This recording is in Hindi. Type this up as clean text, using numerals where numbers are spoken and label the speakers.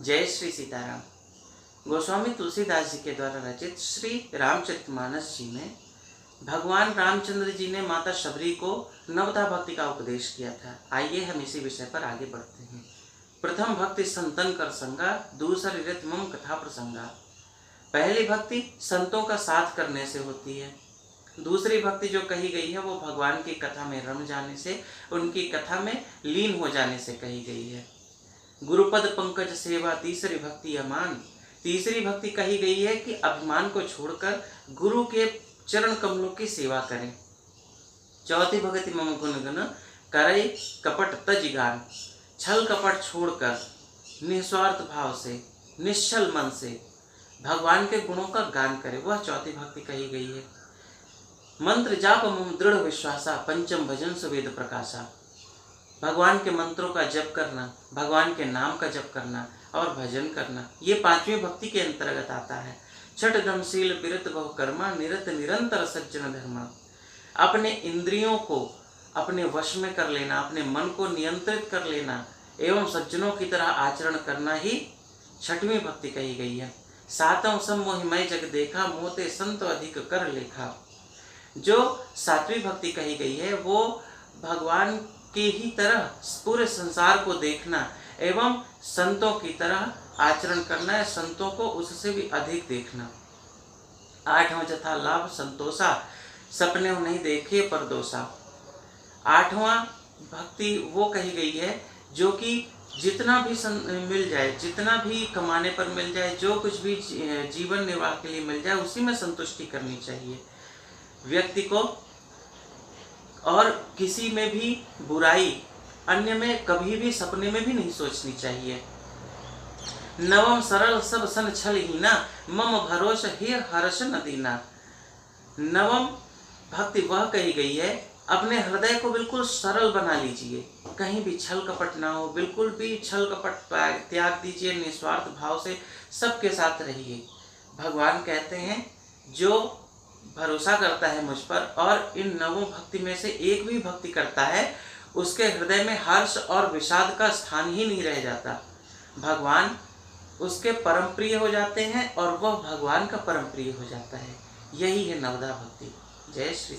Speaker 1: जय श्री सीताराम। गोस्वामी तुलसीदास जी के द्वारा रचित श्री रामचरितमानस जी में भगवान रामचंद्र जी ने माता शबरी को नवधा भक्ति का उपदेश किया था। आइए हम इसी विषय पर आगे बढ़ते हैं। प्रथम भक्ति संतन कर संगा, दूसरी रित मम कथा प्रसंगा। पहली भक्ति संतों का साथ करने से होती है। दूसरी भक्ति जो कही गई है वो भगवान की कथा में रम जाने से, उनकी कथा में लीन हो जाने से कही गई है। गुरुपद पंकज सेवा तीसरी भक्ति अमान। तीसरी भक्ति कही गई है कि अभिमान को छोड़कर गुरु के चरण कमलों की सेवा करें। चौथी भक्ति मम गुण गण करे कपट तज गान। छल कपट छोड़कर निस्वार्थ भाव से, निश्चल मन से भगवान के गुणों का गान करे, वह चौथी भक्ति कही गई है। मंत्र जाप मम दृढ़ विश्वासा, पंचम भजन सुवेद प्रकाशा। भगवान के मंत्रों का जप करना, भगवान के नाम का जप करना और भजन करना, ये पांचवी भक्ति के अंतर्गत आता है। छठ दमशील बिरत बहु कर्मा, निरत निरंतर सज्जन धर्मा। अपने इंद्रियों को अपने वश में कर लेना, अपने मन को नियंत्रित कर लेना एवं सज्जनों की तरह आचरण करना ही छठवीं भक्ति कही गई है। सातम सम मोहिमय जग देखा, मोते संत अधिक कर लेखा। जो सातवीं भक्ति कही गई है वो भगवान की ही तरह पूरे संसार को देखना एवं संतों की तरह आचरण करना है, संतों को उससे भी अधिक देखना। आठवां जथा लाभ संतोषा, सपने नहीं देखे पर दोषा। आठवां भक्ति वो कही गई है जो कि जितना भी मिल जाए, जितना भी कमाने पर मिल जाए, जो कुछ भी जीवन निर्वाह के लिए मिल जाए, उसी में संतुष्टि करनी चाहिए व्यक्ति को, और किसी में भी बुराई अन्य में कभी भी सपने में भी नहीं सोचनी चाहिए। नवम सरल सब सन छल हीना, मम भरोस हे हर्ष न दीना। नवम भक्ति वह कही गई है, अपने हृदय को बिल्कुल सरल बना लीजिए, कहीं भी छल कपट ना हो, बिल्कुल भी छल कपट त्याग दीजिए, निस्वार्थ भाव से सबके साथ रहिए। भगवान कहते हैं जो भरोसा करता है मुझ पर और इन नवों भक्ति में से एक भी भक्ति करता है, उसके हृदय में हर्ष और विषाद का स्थान ही नहीं रह जाता। भगवान उसके परम प्रिय हो जाते हैं और वह भगवान का परम प्रिय हो जाता है। यही है नवधा भक्ति। जय श्री